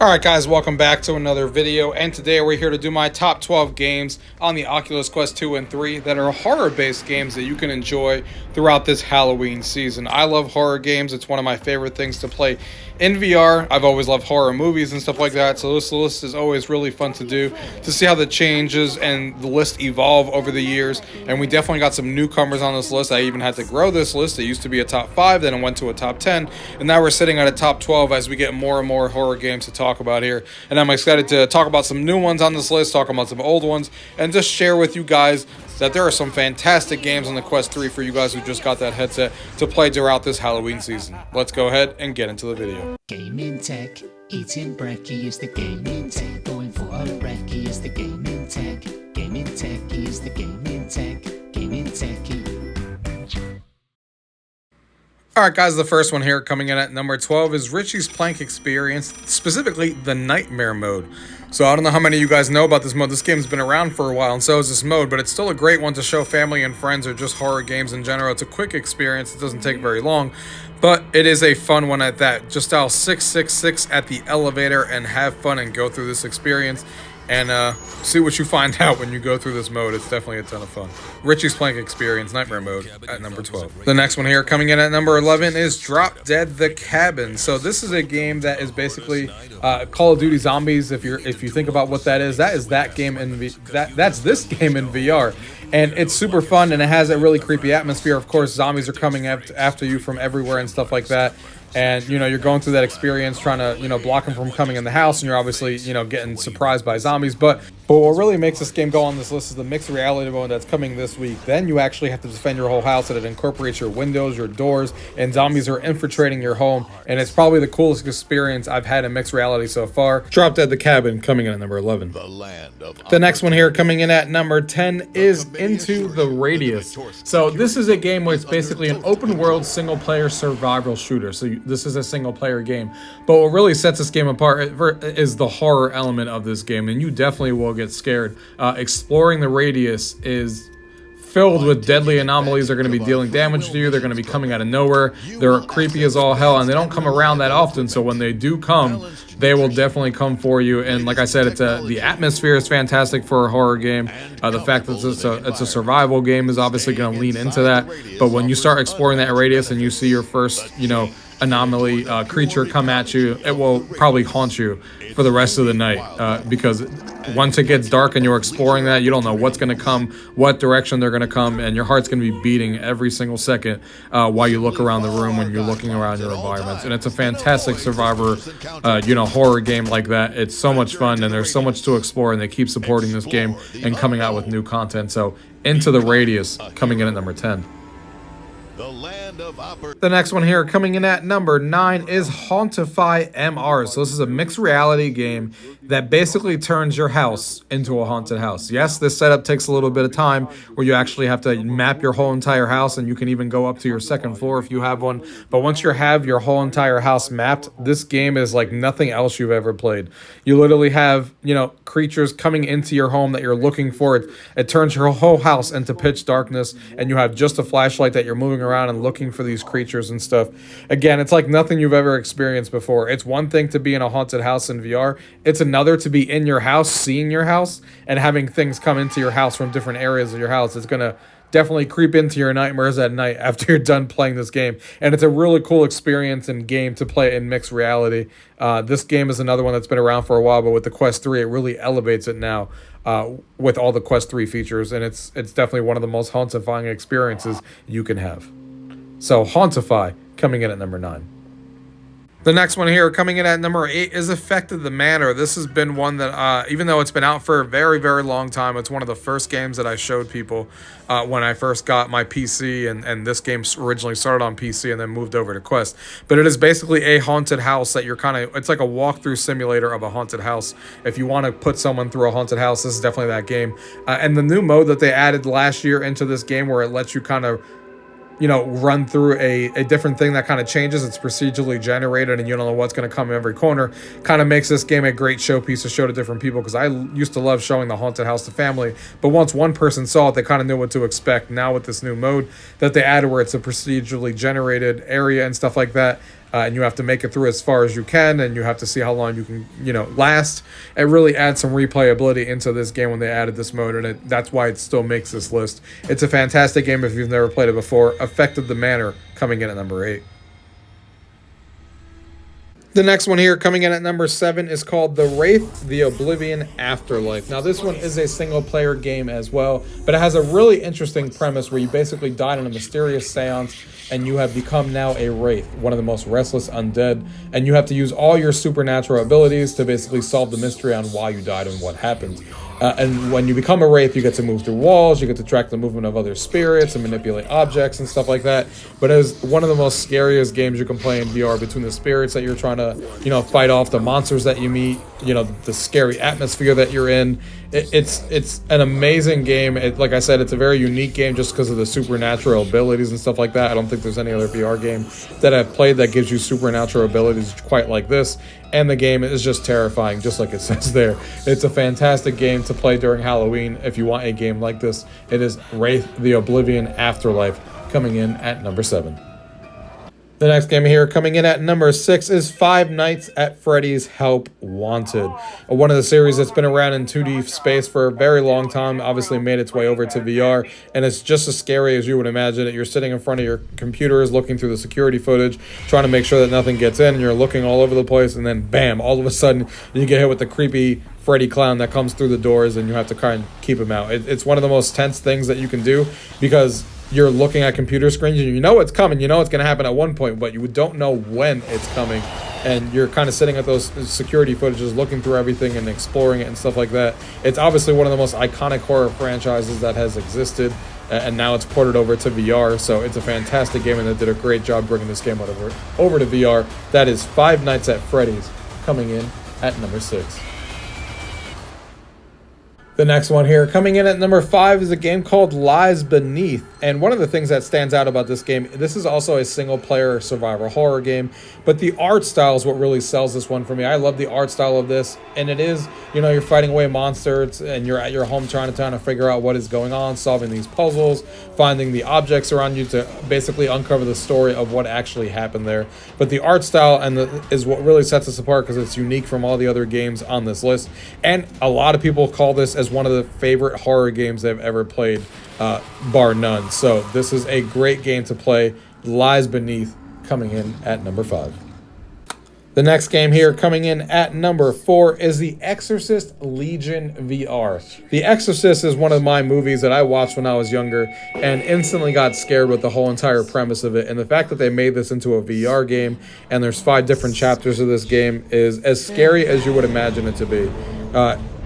Alright guys, welcome back to another video, and today we're here to do my top 12 games on the Oculus Quest 2 and 3 that are horror-based games that you can enjoy throughout this Halloween season. I love horror games. It's one of my favorite things to play in VR. I've always loved horror movies and stuff like that, so this list is always really fun to do, to see how the changes and the list evolve over the years. And we definitely got some newcomers on this list. I even had to grow this list. It used to be a top 5, then it went to a top 10, and now we're sitting at a top 12 as we get more and more horror games to talk about here. And I'm excited to talk about some new ones on this list, talk about some old ones, and just share with you guys that there are some fantastic games on the Quest 3 for you guys who just got that headset to play throughout this Halloween season. Let's go ahead and get into the video. Gaming tech, eating brekkie is the gaming tech. Going for a brekkie is the gaming tech. Gaming tech is the gaming tech. Gaming techie. Alright guys, the first one here coming in at number 12 is Richie's Plank Experience, specifically the Nightmare mode. So I don't know how many of you guys know about this mode. This game's been around for a while, and so is this mode, but it's still a great one to show family and friends or just horror games in general. It's a quick experience. It doesn't take very long, but it is a fun one at that. Just dial 666 at the elevator and have fun and go through this experience and see what you find out when you go through this mode. It's definitely a ton of fun. Richie's Plank Experience, Nightmare Mode, at number 12. The next one here coming in at number 11 is Drop Dead the Cabin. So this is a game that is basically Call of Duty Zombies. If you think about what that is that game in that's this game in VR. And it's super fun, and it has a really creepy atmosphere. Of course, zombies are coming after you from everywhere and stuff like that. And, you're going through that experience trying to, block them from coming in the house. And you're obviously, getting surprised by zombies. But what really makes this game go on this list is the mixed reality mode that's coming this week. Then you actually have to defend your whole house, and it incorporates your windows, your doors, and zombies are infiltrating your home. And it's probably the coolest experience I've had in mixed reality so far. Drop Dead the Cabin coming in at number 11. The next one here coming in at number 10 is Into the Radius. So this is a game where it's basically an open world single player survival shooter. So this is a single player game. But what really sets this game apart is the horror element of this game, and you definitely will get scared. Exploring the Radius is filled with deadly anomalies. They're going to be dealing damage to you. They're going to be coming out of nowhere. They're creepy as all hell, and they don't come around that often. So when they do come, they will definitely come for you. And like I said, the atmosphere is fantastic for a horror game. The fact that it's a survival game is obviously going to lean into that. But when you start exploring that Radius and you see your first, anomaly creature come at you, it will probably haunt you for the rest of the night, because once it gets dark and you're exploring that, you don't know what's going to come, what direction they're going to come, and your heart's going to be beating every single second while you look around the room when you're looking around your environments. And it's a fantastic survivor horror game like that. It's so much fun, and there's so much to explore, and they keep supporting this game and coming out with new content. So Into the Radius coming in at number 10. The next one here coming in at number 9 is Hauntify MR. So this is a mixed reality game that basically turns your house into a haunted house. Yes, this setup takes a little bit of time where you actually have to map your whole entire house, and you can even go up to your second floor if you have one. But once you have your whole entire house mapped, this game is like nothing else you've ever played. You literally have, creatures coming into your home that you're looking for. It turns your whole house into pitch darkness, and you have just a flashlight that you're moving around and looking for these creatures and stuff. Again, it's like nothing you've ever experienced before. It's one thing to be in a haunted house in VR. It's another to be in your house, seeing your house, and having things come into your house from different areas of your house. It's going to definitely creep into your nightmares at night after you're done playing this game. And it's a really cool experience and game to play in mixed reality. This game is another one that's been around for a while, but with the Quest 3, it really elevates it now with all the Quest 3 features. And it's definitely one of the most hauntifying experiences you can have. So Hauntify coming in at number 9. The next one here coming in at number 8 is Affected the Manor. This has been one that, even though it's been out for a very, very long time, it's one of the first games that I showed people when I first got my PC, and this game originally started on PC and then moved over to Quest. But it is basically a haunted house that it's like a walkthrough simulator of a haunted house. If you want to put someone through a haunted house, this is definitely that game. And the new mode that they added last year into this game, where it lets you kind of run through a different thing that kind of changes. It's procedurally generated, and you don't know what's going to come in every corner. Kind of makes this game a great showpiece to show to different people, because I used to love showing the haunted house to family, but once one person saw it, they kind of knew what to expect. Now with this new mode that they added, where it's a procedurally generated area and stuff like that, and you have to make it through as far as you can, and you have to see how long you can, last. It really adds some replayability into this game when they added this mode, and that's why it still makes this list. It's a fantastic game if you've never played it before. Affected the Manor coming in at number 8. The next one here coming in at number 7 is called The Wraith, The Oblivion Afterlife. Now this one is a single player game as well, but it has a really interesting premise where you basically died in a mysterious seance and you have become now a wraith, one of the most restless undead, and you have to use all your supernatural abilities to basically solve the mystery on why you died and what happened. And when you become a wraith, you get to move through walls, you get to track the movement of other spirits and manipulate objects and stuff like that. But it is one of the most scariest games you can play in VR, between the spirits that you're trying to, fight off, the monsters that you meet, the scary atmosphere that you're in. It's an amazing game. Like I said, it's a very unique game just because of the supernatural abilities and stuff like that. I don't think there's any other VR game that I've played that gives you supernatural abilities quite like this. And the game is just terrifying, just like it says there. It's a fantastic game to play during Halloween if you want a game like this. It is Wraith, The Oblivion Afterlife, coming in at number 7. The next game here coming in at number 6 is Five Nights at Freddy's Help Wanted. One of the series that's been around in 2D space for a very long time, obviously made its way over to VR, and it's just as scary as you would imagine it. You're sitting in front of your computers looking through the security footage, trying to make sure that nothing gets in, and you're looking all over the place, and then bam, all of a sudden you get hit with the creepy Freddy clown that comes through the doors, and you have to kind of keep him out. It's one of the most tense things that you can do, because you're looking at computer screens and you know it's coming, you know it's going to happen at one point, but you don't know when it's coming, and you're kind of sitting at those security footages looking through everything and exploring it and stuff like that. It's obviously one of the most iconic horror franchises that has existed, and now it's ported over to VR, so it's a fantastic game, and they did a great job bringing this game over to VR. That is Five Nights at Freddy's, coming in at number 6. The next one here, coming in at number 5, is a game called Lies Beneath. And one of the things that stands out about this game, this is also a single-player survival horror game, but the art style is what really sells this one for me. I love the art style of this, and it is, you're fighting away monsters, and you're at your home trying to figure out what is going on, solving these puzzles, finding the objects around you to basically uncover the story of what actually happened there. But the art style is what really sets us apart, because it's unique from all the other games on this list, and a lot of people call this as one of the favorite horror games they've ever played, bar none. So this is a great game to play. Lies Beneath, coming in at number 5. The next game here coming in at number 4 is The Exorcist Legion VR. The Exorcist is one of my movies that I watched when I was younger and instantly got scared with the whole entire premise of it. And the fact that they made this into a VR game and there's 5 different chapters of this game is as scary as you would imagine it to be.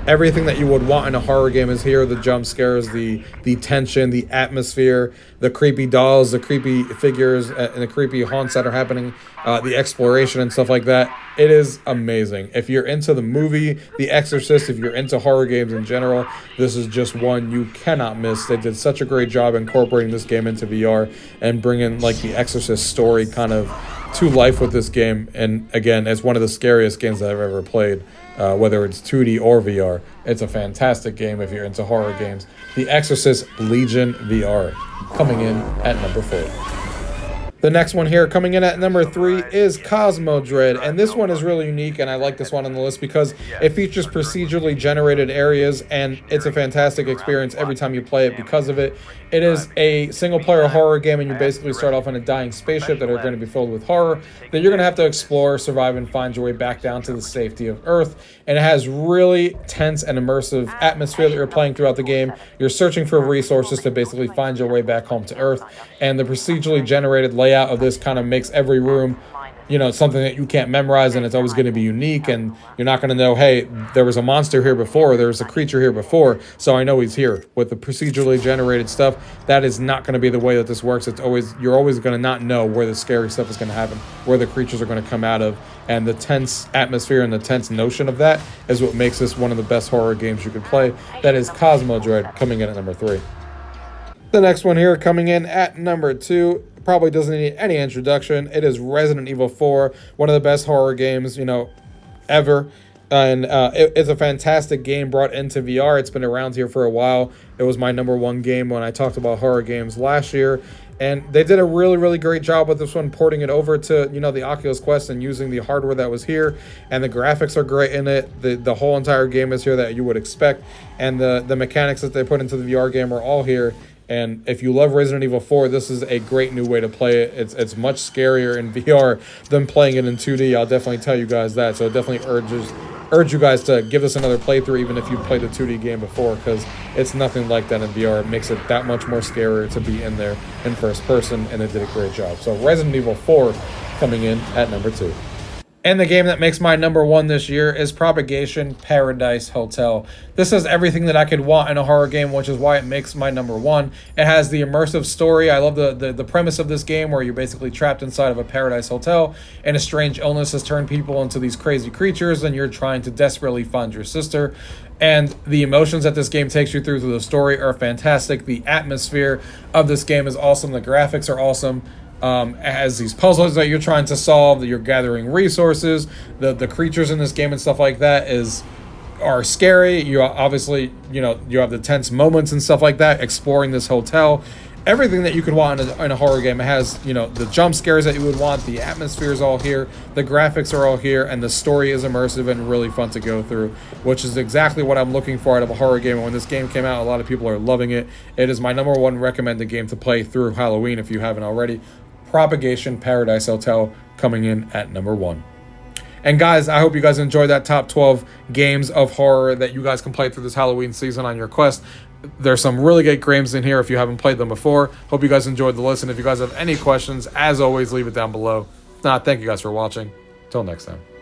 Everything that you would want in a horror game is here. The jump scares, the tension, the atmosphere, the creepy dolls, the creepy figures, and the creepy haunts that are happening, the exploration and stuff like that. It is amazing. If you're into the movie The Exorcist, if you're into horror games in general, this is just one you cannot miss. They did such a great job incorporating this game into VR and bringing the Exorcist story kind of to life with this game. And again, it's one of the scariest games that I've ever played. Whether it's 2D or VR. It's a fantastic game if you're into horror games. The Exorcist Legion VR, coming in at number 4. The next one here coming in at number 3 is Cosmo Dread, and this one is really unique, and I like this one on the list because it features procedurally generated areas, and it's a fantastic experience every time you play it because of it. It is a single-player horror game, and you basically start off on a dying spaceship that are going to be filled with horror that you're going to have to explore, survive, and find your way back down to the safety of Earth. And it has really tense and immersive atmosphere that you're playing throughout the game. You're searching for resources to basically find your way back home to Earth, and the procedurally generated layout of this kind of makes every room something that you can't memorize, and it's always going to be unique, and you're not going to know, hey, there was a monster here before, there was a creature here before, so I know he's here. With the procedurally generated stuff, that is not going to be the way that this works. You're always going to not know where the scary stuff is going to happen, where the creatures are going to come out of, and the tense atmosphere and the tense notion of that is what makes this one of the best horror games you could play. That is Cosmo Dread, coming in at number 3. The next one here coming in at number 2 probably doesn't need any introduction. It is Resident Evil 4, one of the best horror games, ever. And it's a fantastic game brought into VR. It's been around here for a while. It was my number 1 game when I talked about horror games last year. And they did a really, really great job with this one, porting it over to, you know, the Oculus Quest and using the hardware that was here. And the graphics are great in it. The whole entire game is here that you would expect. And the mechanics that they put into the VR game are all here. And if you love Resident Evil 4, this is a great new way to play it. It's much scarier in VR than playing it in 2D. I'll definitely tell you guys that. So it definitely urge you guys to give this another playthrough, even if you played the 2D game before, because it's nothing like that in VR. It makes it that much more scarier to be in there in first person, and it did a great job. So Resident Evil 4 coming in at number 2. And the game that makes my number 1 this year is Propagation Paradise Hotel. This has everything that I could want in a horror game, which is why it makes my number 1. It has the immersive story. I love the premise of this game, where you're basically trapped inside of a paradise hotel and a strange illness has turned people into these crazy creatures, and you're trying to desperately find your sister. And the emotions that this game takes you through the story are fantastic. The atmosphere of this game is awesome. The graphics are awesome. It has these puzzles that you're trying to solve, that you're gathering resources. The creatures in this game and stuff like that are scary. You obviously, you know, you have the tense moments and stuff like that, exploring this hotel. Everything that you could want in a horror game. It has, you know, the jump scares that you would want. The atmosphere is all here. The graphics are all here. And the story is immersive and really fun to go through, which is exactly what I'm looking for out of a horror game. And when this game came out, a lot of people are loving it. It is my number 1 recommended game to play through Halloween if you haven't already. Propagation Paradise Hotel coming in at number 1. And guys, I hope you guys enjoyed that top 12 games of horror that you guys can play through this Halloween season on your Quest. There's some really great games in here if you haven't played them before. Hope you guys enjoyed the listen. If you guys have any questions, as always, leave it down below. If not, thank you guys for watching. Till next time.